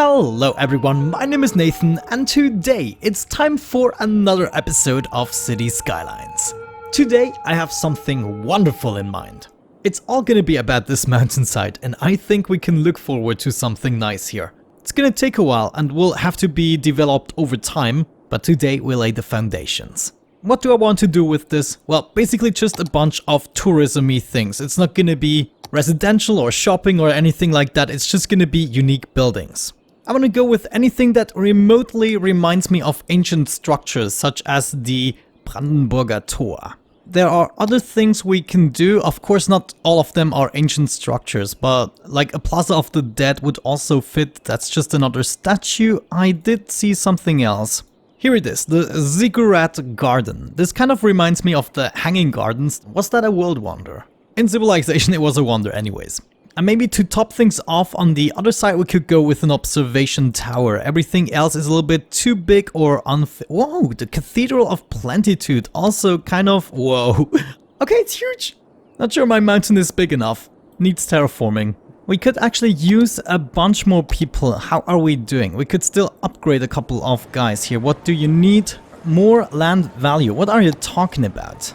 Hello everyone, my name is Nathan and today it's time for another episode of City Skylines. Today I have something wonderful in mind. It's all gonna be about this mountainside and I think we can look forward to something nice here. It's gonna take a while and will have to be developed over time, but today we lay the foundations. What do I want to do with this? Well, basically just a bunch of tourism-y things. It's not gonna be residential or shopping or anything like that, it's just gonna be unique buildings. I want to go with anything that remotely reminds me of ancient structures such as the Brandenburger Tor. There are other things we can do, of course not all of them are ancient structures, but like a Plaza of the Dead would also fit, that's just another statue. I did see something else. Here it is, the Ziggurat Garden. This kind of reminds me of the Hanging Gardens. Was that a world wonder? In Civilization it was a wonder anyways. And maybe to top things off, on the other side we could go with an observation tower. Everything else is a little bit too big or unfit. Whoa, the Cathedral of Plentitude, also kind of, whoa. Okay, it's huge. Not sure my mountain is big enough. Needs terraforming. We could actually use a bunch more people. How are we doing? We could still upgrade a couple of guys here. What do you need? More land value. What are you talking about?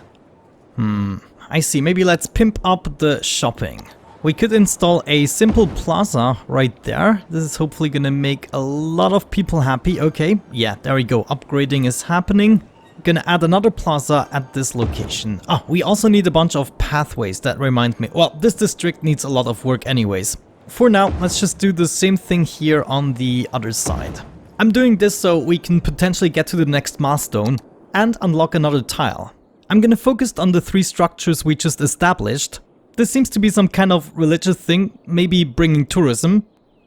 I see. Maybe let's pimp up the shopping. We could install a simple plaza right there. This is hopefully gonna make a lot of people happy. Okay, yeah, there we go. Upgrading is happening. Gonna add another plaza at this location. Oh, we also need a bunch of pathways. That reminds me. Well, this district needs a lot of work anyways. For now, let's just do the same thing here on the other side. I'm doing this so we can potentially get to the next milestone and unlock another tile. I'm gonna focus on the three structures we just established. This seems to be some kind of religious thing, maybe bringing tourism.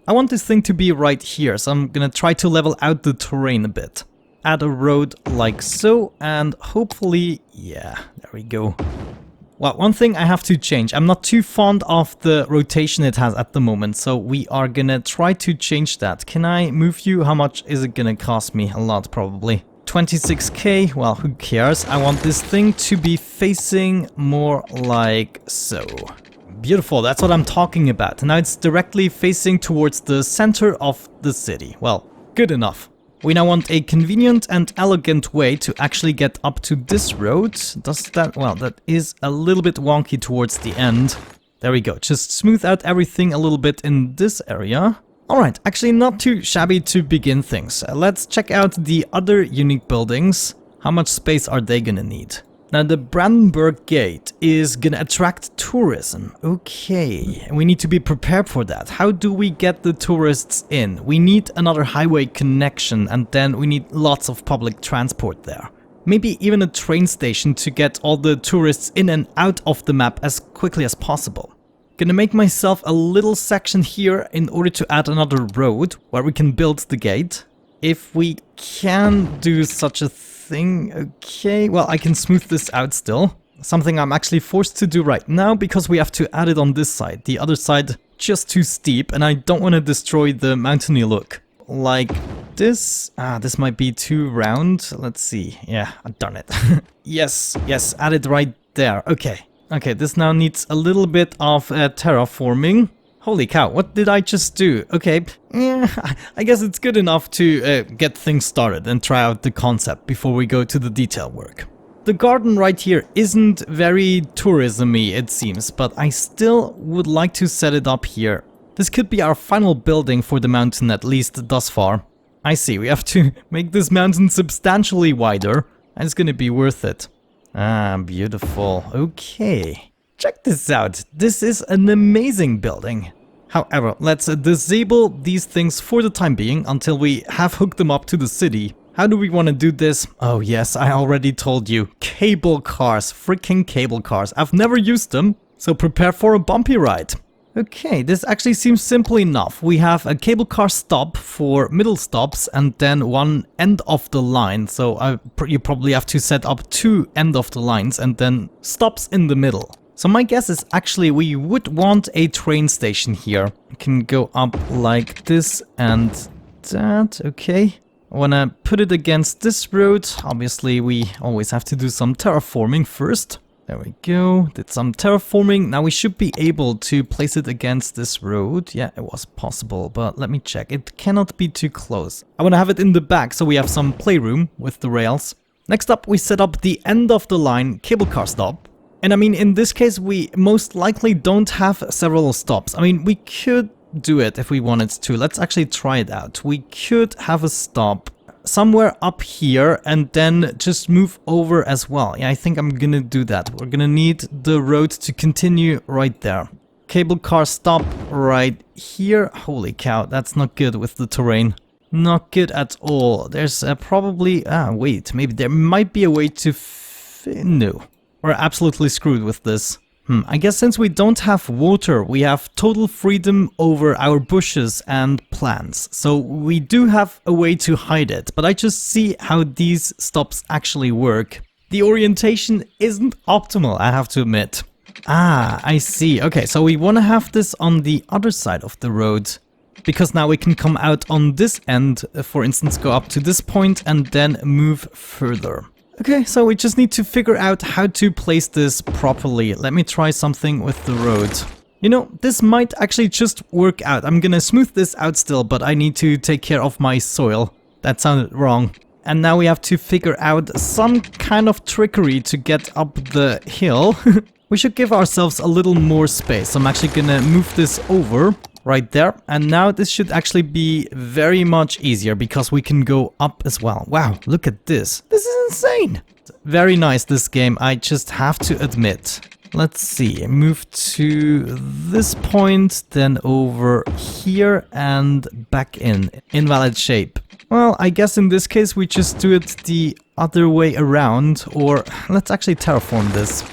I want this thing to be right here, so I'm gonna try to level out the terrain a bit. Add a road like so, and hopefully, yeah, there we go. Well, one thing I have to change. I'm not too fond of the rotation it has at the moment, so we are gonna try to change that. Can I move you? How much is it gonna cost me? A lot, probably. 26k, well, who cares? I want this thing to be facing more like so. Beautiful, that's what I'm talking about. Now it's directly facing towards the center of the city. Well, good enough. We now want a convenient and elegant way to actually get up to this road. Does that, well, that is a little bit wonky towards the end. There we go, just smooth out everything a little bit in this area. Alright, actually not too shabby to begin things. Let's check out the other unique buildings. How much space are they gonna need? Now the Brandenburg Gate is gonna attract tourism. Okay, we need to be prepared for that. How do we get the tourists in? We need another highway connection and then we need lots of public transport there. Maybe even a train station to get all the tourists in and out of the map as quickly as possible. Gonna make myself a little section here in order to add another road where we can build the gate. If we can do such a thing, okay, well, I can smooth this out still. Something I'm actually forced to do right now because we have to add it on this side. The other side just too steep and I don't want to destroy the mountainy look. Like this. This might be too round. Let's see. Yeah, darn it. Yes, add it right there. Okay, this now needs a little bit of terraforming. Holy cow, what did I just do? Okay, yeah, I guess it's good enough to get things started and try out the concept before we go to the detail work. The garden right here isn't very tourism-y, it seems, but I still would like to set it up here. This could be our final building for the mountain, at least thus far. I see, we have to make this mountain substantially wider, and it's gonna be worth it. Beautiful. Okay. Check this out. This is an amazing building. However, let's disable these things for the time being until we have hooked them up to the city. How do we want to do this? Oh yes, I already told you. Cable cars. Freaking cable cars. I've never used them, so prepare for a bumpy ride. Okay, this actually seems simple enough. We have a cable car stop for middle stops and then one end of the line. So you probably have to set up two end of the lines and then stops in the middle. So my guess is actually we would want a train station here. We can go up like this and that. Okay. I want to put it against this road. Obviously, we always have to do some terraforming first. There we go. Did some terraforming. Now we should be able to place it against this road. Yeah, it was possible, but let me check. It cannot be too close. I want to have it in the back so we have some playroom with the rails. Next up, we set up the end of the line cable car stop. And I mean, in this case, we most likely don't have several stops. I mean, we could do it if we wanted to. Let's actually try it out. We could have a stop somewhere up here and then just move over as well. Yeah, I think I'm gonna do that. We're gonna need the road to continue right there. Cable car stop right here. Holy cow, that's not good with the terrain. Not good at all. There's probably... wait, maybe there might be a way to... No. We're absolutely screwed with this. I guess since we don't have water, we have total freedom over our bushes and plants. So we do have a way to hide it, but I just see how these stops actually work. The orientation isn't optimal, I have to admit. I see. Okay, so we want to have this on the other side of the road, because now we can come out on this end, for instance, go up to this point and then move further. Okay, so we just need to figure out how to place this properly. Let me try something with the road. You know, this might actually just work out. I'm gonna smooth this out still, but I need to take care of my soil. That sounded wrong. And now we have to figure out some kind of trickery to get up the hill. We should give ourselves a little more space. I'm actually gonna move this over right there. And now this should actually be very much easier because we can go up as well. Wow, look at this. This is insane. Very nice, this game, I just have to admit. Let's see, move to this point, then over here and back in. Invalid shape. Well, I guess in this case we just do it the other way around, or let's actually terraform this.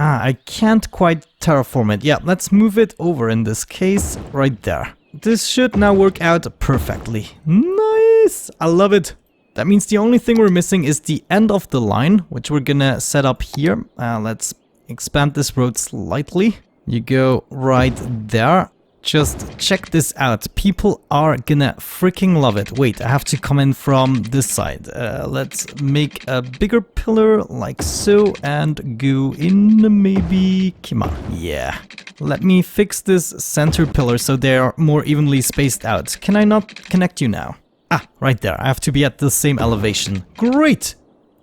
I can't quite terraform it. Yeah, let's move it over in this case, right there. This should now work out perfectly. Nice! I love it. That means the only thing we're missing is the end of the line, which we're gonna set up here. Let's expand this road slightly. You go right there. Just check this out. People are gonna freaking love it. Wait, I have to come in from this side. Let's make a bigger pillar like so and go in maybe... Come on. Yeah. Let me fix this center pillar so they are more evenly spaced out. Can I not connect you now? Right there. I have to be at the same elevation. Great!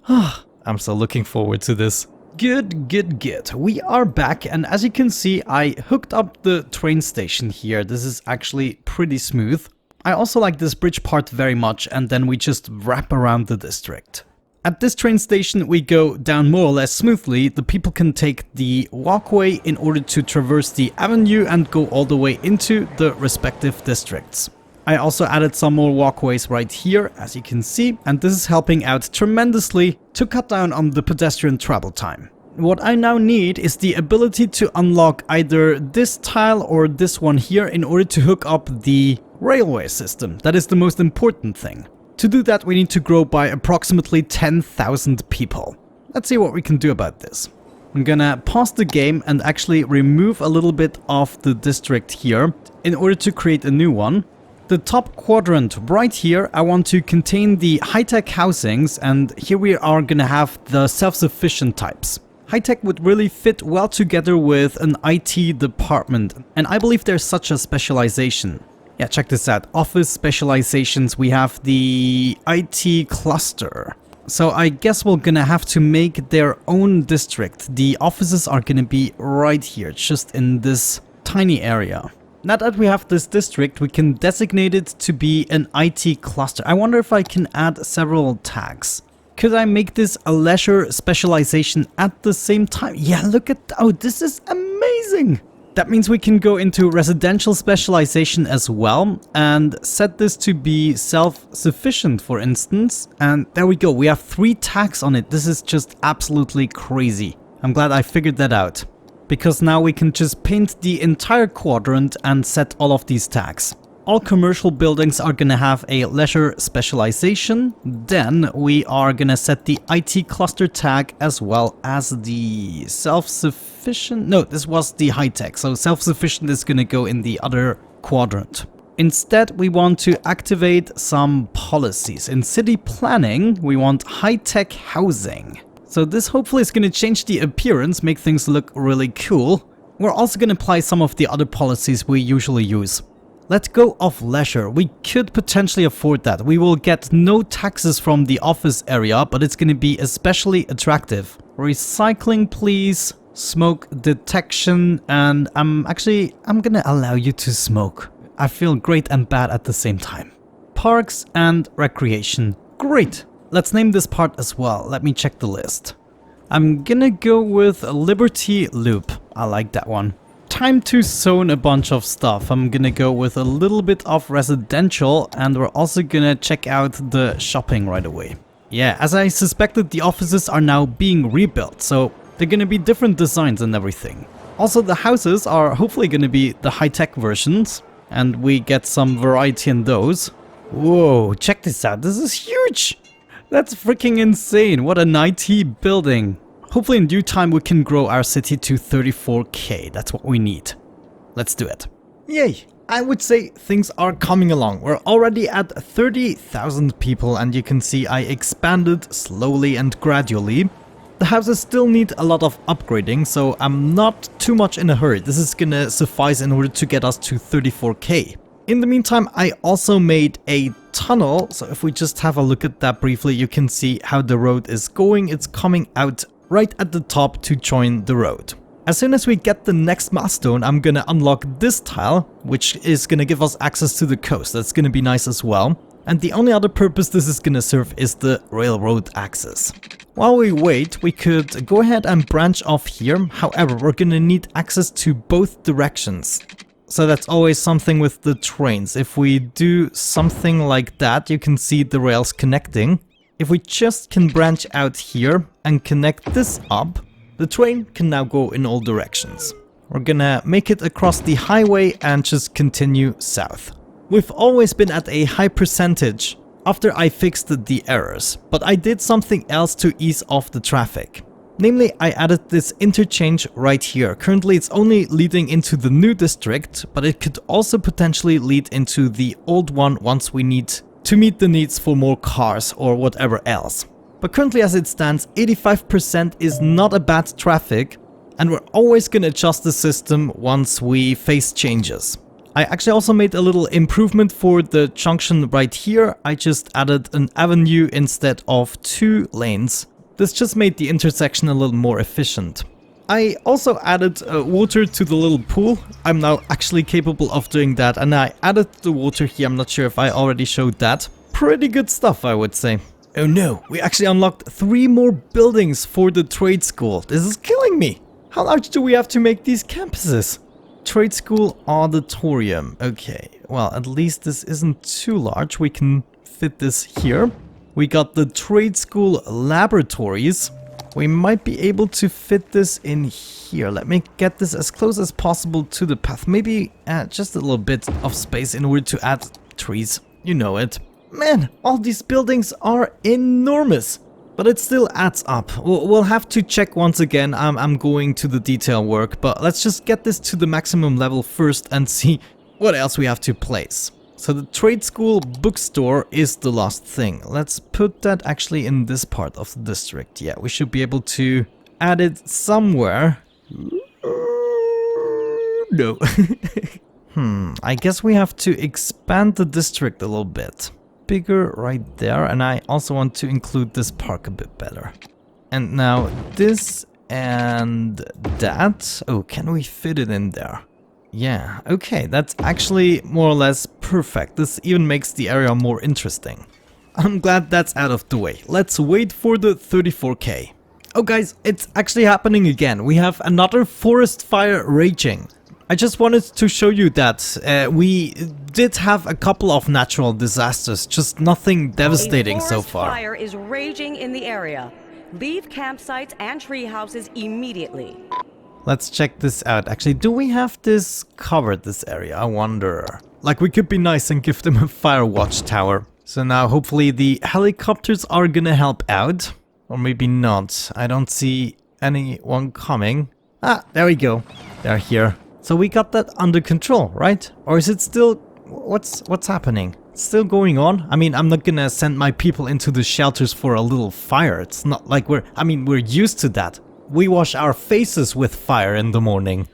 I'm so looking forward to this. Good. We are back, and as you can see, I hooked up the train station here. This is actually pretty smooth. I also like this bridge part very much, and then we just wrap around the district. At this train station, we go down more or less smoothly. The people can take the walkway in order to traverse the avenue and go all the way into the respective districts. I also added some more walkways right here, as you can see, and this is helping out tremendously to cut down on the pedestrian travel time. What I now need is the ability to unlock either this tile or this one here in order to hook up the railway system. That is the most important thing. To do that, we need to grow by approximately 10,000 people. Let's see what we can do about this. I'm gonna pause the game and actually remove a little bit of the district here in order to create a new one. The top quadrant right here, I want to contain the high-tech housings, and here we are gonna have the self-sufficient types. High-tech would really fit well together with an IT department, and I believe there's such a specialization. Yeah, check this out. Office specializations, we have the IT cluster. So I guess we're gonna have to make their own district. The offices are gonna be right here, just in this tiny area. Now that we have this district, we can designate it to be an IT cluster. I wonder if I can add several tags. Could I make this a leisure specialization at the same time? Yeah, look at... Oh, this is amazing! That means we can go into residential specialization as well and set this to be self-sufficient, for instance. And there we go, we have 3 tags on it. This is just absolutely crazy. I'm glad I figured that out. Because now we can just paint the entire quadrant and set all of these tags. All commercial buildings are gonna have a leisure specialization. Then we are gonna set the IT cluster tag as well as the self-sufficient. No, this was the high-tech, so self-sufficient is gonna go in the other quadrant. Instead, we want to activate some policies. In city planning, we want high-tech housing. So this hopefully is going to change the appearance, make things look really cool. We're also going to apply some of the other policies we usually use. Let go of leisure. We could potentially afford that. We will get no taxes from the office area, but it's going to be especially attractive. Recycling, please. Smoke detection, and I'm going to allow you to smoke. I feel great and bad at the same time. Parks and recreation. Great. Let's name this part as well. Let me check the list. I'm gonna go with Liberty Loop. I like that one. Time to zone a bunch of stuff. I'm gonna go with a little bit of residential, and we're also gonna check out the shopping right away. Yeah, as I suspected, the offices are now being rebuilt, so they're gonna be different designs and everything. Also, the houses are hopefully gonna be the high-tech versions, and we get some variety in those. Whoa, check this out. This is huge! That's freaking insane. What an IT building. Hopefully in due time we can grow our city to 34k. That's what we need. Let's do it. Yay! I would say things are coming along. We're already at 30,000 people, and you can see I expanded slowly and gradually. The houses still need a lot of upgrading, so I'm not too much in a hurry. This is gonna suffice in order to get us to 34k. In the meantime, I also made a tunnel, so if we just have a look at that briefly, you can see how the road is going. It's coming out right at the top to join the road. As soon as we get the next milestone, I'm gonna unlock this tile, which is gonna give us access to the coast. That's gonna be nice as well. And the only other purpose this is gonna serve is the railroad access. While we wait, we could go ahead and branch off here. However, we're gonna need access to both directions. So that's always something with the trains. If we do something like that, you can see the rails connecting. If we just can branch out here and connect this up, the train can now go in all directions. We're gonna make it across the highway and just continue south. We've always been at a high percentage after I fixed the errors, but I did something else to ease off the traffic. Namely, I added this interchange right here. Currently it's only leading into the new district, but it could also potentially lead into the old one once we need to meet the needs for more cars or whatever else. But currently as it stands, 85% is not a bad traffic, and we're always gonna adjust the system once we face changes. I actually also made a little improvement for the junction right here. I just added an avenue instead of 2 lanes. This just made the intersection a little more efficient. I also added water to the little pool. I'm now actually capable of doing that, and I added the water here. I'm not sure if I already showed that. Pretty good stuff, I would say. Oh no, we actually unlocked 3 more buildings for the trade school. This is killing me. How large do we have to make these campuses? Trade school auditorium. Okay, well, at least this isn't too large. We can fit this here. We got the trade school laboratories. We might be able to fit this in here. Let me get this as close as possible to the path. Maybe just a little bit of space in order to add trees. You know it. Man, all these buildings are enormous. But it still adds up. We'll have to check once again. I'm going to the detail work. But let's just get this to the maximum level first and see what else we have to place. So the trade school bookstore is the last thing. Let's put that actually in this part of the district. Yeah, we should be able to add it somewhere. No. I guess we have to expand the district a little bit. Bigger right there, and I also want to include this park a bit better. And now this and that. Oh, can we fit it in there? Yeah, okay, that's actually more or less perfect. This even makes the area more interesting. I'm glad that's out of the way. Let's wait for the 34k. Oh guys, it's actually happening again. We have another forest fire raging. I just wanted to show you that we did have a couple of natural disasters, just nothing devastating so far. A forest fire is raging in the area. Leave campsites and tree houses immediately. Let's check this out. Actually, do we have this covered, this area? I wonder. Like, we could be nice and give them a fire watchtower. So now, hopefully, the helicopters are gonna help out. Or maybe not. I don't see anyone coming. Ah, there we go. They're here. So we got that under control, right? Or is it still... What's happening? still going on? I mean, I'm not gonna send my people into the shelters for a little fire. It's not like we're used to that. We wash our faces with fire in the morning.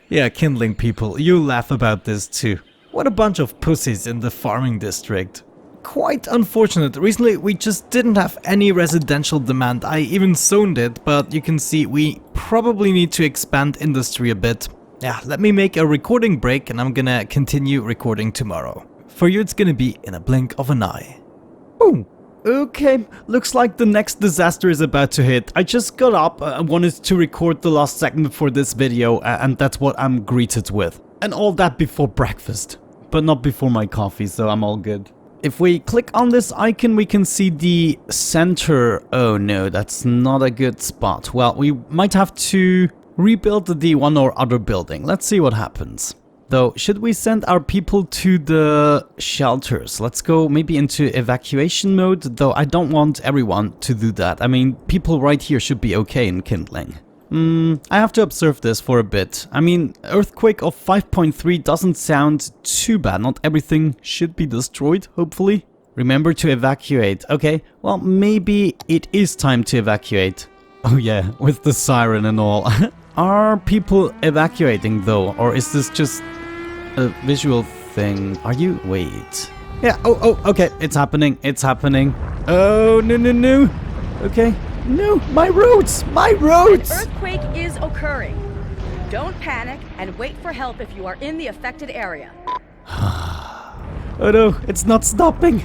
Yeah, kindling people, you laugh about this too. What a bunch of pussies in the farming district. Quite unfortunate. Recently we just didn't have any residential demand. I even zoned it, but you can see we probably need to expand industry a bit. Yeah, let me make a recording break and I'm gonna continue recording tomorrow. For you it's gonna be in a blink of an eye. Boom. Okay, looks like the next disaster is about to hit. I just got up and wanted to record the last segment for this video and that's what I'm greeted with. And all that before breakfast. But not before my coffee, so I'm all good. If we click on this icon, we can see the center. Oh no, that's not a good spot. Well, we might have to rebuild the one or other building. Let's see what happens. Though, should we send our people to the shelters? Let's go maybe into evacuation mode, though I don't want everyone to do that. I mean, people right here should be okay in kindling. I have to observe this for a bit. I mean, earthquake of 5.3 doesn't sound too bad. Not everything should be destroyed, hopefully. Remember to evacuate. Okay, well, maybe it is time to evacuate. Oh yeah, with the siren and all. Are people evacuating though? Or is this just a visual thing? Are you? Wait. Yeah, oh, okay, it's happening, it's happening. Oh, no. Okay. No, my roads! My roads! An earthquake is occurring. Don't panic and wait for help if you are in the affected area. Oh no, it's not stopping.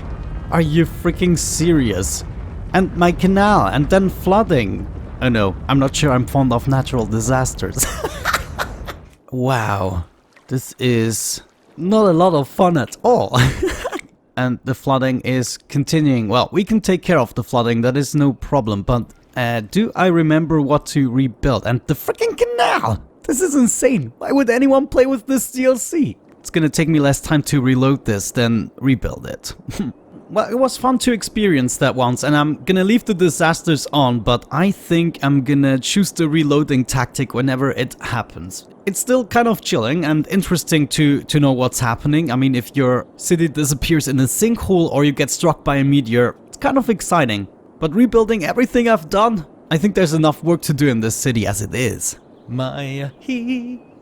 Are you freaking serious? And my canal, and then flooding. Oh no, I'm not sure I'm fond of natural disasters. Wow, this is not a lot of fun at all. And the flooding is continuing. Well, we can take care of the flooding, that is no problem, but do I remember what to rebuild? And the freaking canal! This is insane! Why would anyone play with this DLC? It's gonna take me less time to reload this than rebuild it. Well, it was fun to experience that once, and I'm gonna leave the disasters on, but I think I'm gonna choose the reloading tactic whenever it happens. It's still kind of chilling and interesting to know what's happening. I mean, if your city disappears in a sinkhole or you get struck by a meteor, it's kind of exciting. But rebuilding everything I've done, I think there's enough work to do in this city as it is.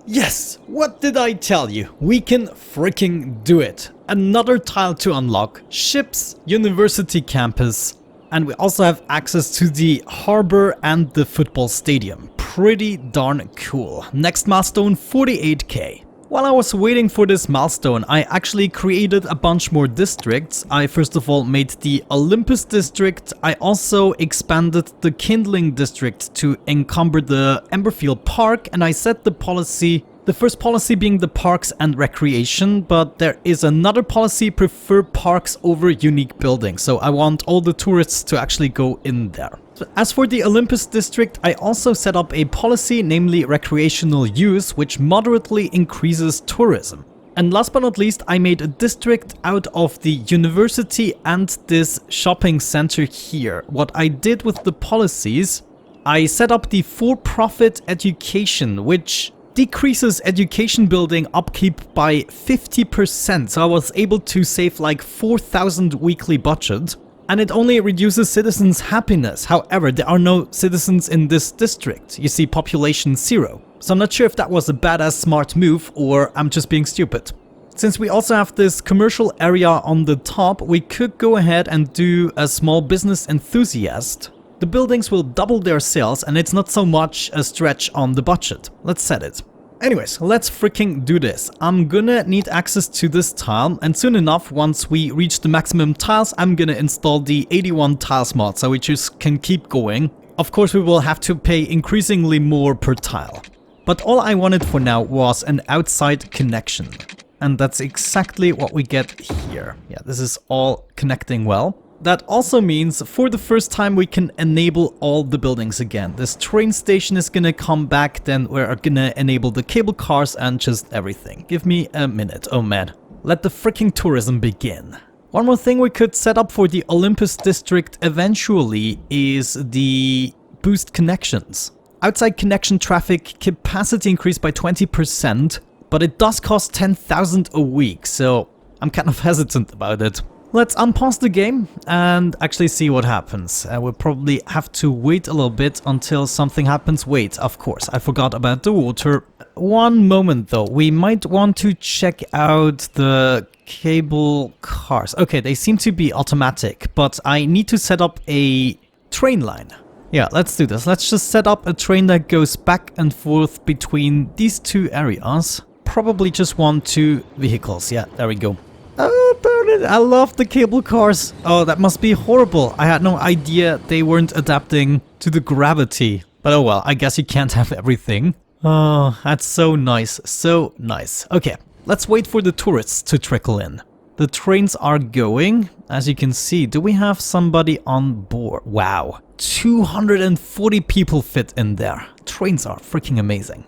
Yes, what did I tell you? We can freaking do it. Another tile to unlock, ships, university campus, and we also have access to the harbor and the football stadium. Pretty darn cool. Next milestone, 48k. While I was waiting for this milestone, I actually created a bunch more districts. I first of all made the Olympus district. I also expanded the kindling district to encumber the Emberfield Park, and I set the policy, the first policy being the parks and recreation, but there is another policy, prefer parks over unique buildings. So I want all the tourists to actually go in there. As for the Olympus district, I also set up a policy, namely recreational use, which moderately increases tourism. And last but not least, I made a district out of the university and this shopping center here. What I did with the policies, I set up the for-profit education, which decreases education building upkeep by 50%. So I was able to save like 4,000 weekly budget. And it only reduces citizens' happiness. However, there are no citizens in this district. You see, population 0. So I'm not sure if that was a badass smart move or I'm just being stupid. Since we also have this commercial area on the top, we could go ahead and do a small business enthusiast. The buildings will double their sales and it's not so much a stretch on the budget. Let's set it. Anyways, let's freaking do this. I'm gonna need access to this tile, and soon enough, once we reach the maximum tiles, I'm gonna install the 81 tiles mod, so we just can keep going. Of course, we will have to pay increasingly more per tile. But all I wanted for now was an outside connection. And that's exactly what we get here. Yeah, this is all connecting well. That also means for the first time we can enable all the buildings again. This train station is gonna come back, then we're gonna enable the cable cars and just everything. Give me a minute, oh man. Let the freaking tourism begin. One more thing we could set up for the Olympus district eventually is the boost connections. Outside connection traffic capacity increased by 20%, but it does cost 10,000 a week, so I'm kind of hesitant about it. Let's unpause the game and actually see what happens. We'll probably have to wait a little bit until something happens. Wait, of course, I forgot about the water. One moment though, we might want to check out the cable cars. Okay, they seem to be automatic, but I need to set up a train line. Yeah, let's do this. Let's just set up a train that goes back and forth between these two areas. Probably just 2 vehicles. Yeah, there we go. Oh, burn it. I love the cable cars. Oh, that must be horrible. I had no idea they weren't adapting to the gravity. But oh well, I guess you can't have everything. Oh, that's so nice. So nice. Okay, let's wait for the tourists to trickle in. The trains are going. As you can see, do we have somebody on board? Wow, 240 people fit in there. Trains are freaking amazing.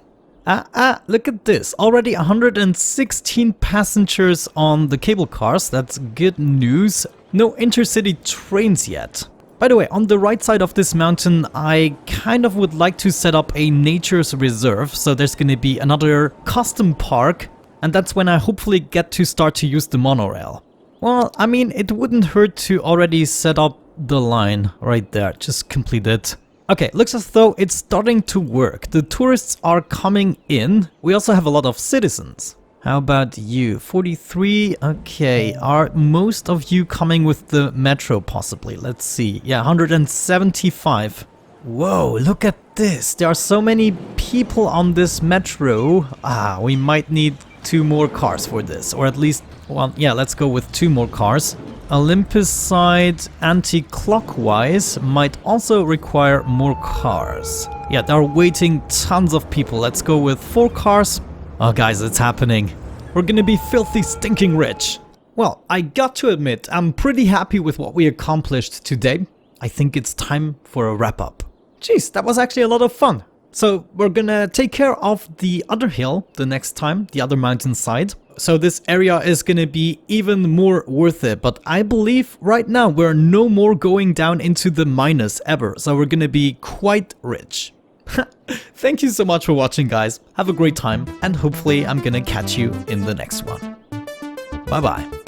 Look at this. Already 116 passengers on the cable cars. That's good news. No intercity trains yet. By the way, on the right side of this mountain, I kind of would like to set up a nature's reserve. So there's going to be another custom park. And that's when I hopefully get to start to use the monorail. Well, I mean, it wouldn't hurt to already set up the line right there. Just complete it. Okay, looks as though it's starting to work. The tourists are coming in. We also have a lot of citizens. How about you? 43. Okay, are most of you coming with the metro possibly? Let's see. Yeah, 175. Whoa, look at this. There are so many people on this metro. We might need 2 more cars for this, or at least one. Yeah, let's go with 2 more cars. Olympus side anti-clockwise might also require more cars. Yeah, there are waiting tons of people. Let's go with 4 cars. Oh guys, it's happening. We're gonna be filthy stinking rich. Well, I got to admit, I'm pretty happy with what we accomplished today. I think it's time for a wrap up. Jeez, that was actually a lot of fun. So we're gonna take care of the other hill the next time, the other mountainside. So this area is gonna be even more worth it, but I believe right now we're no more going down into the minus ever, so we're gonna be quite rich. Thank you so much for watching, guys. Have a great time, and hopefully I'm gonna catch you in the next one. Bye bye.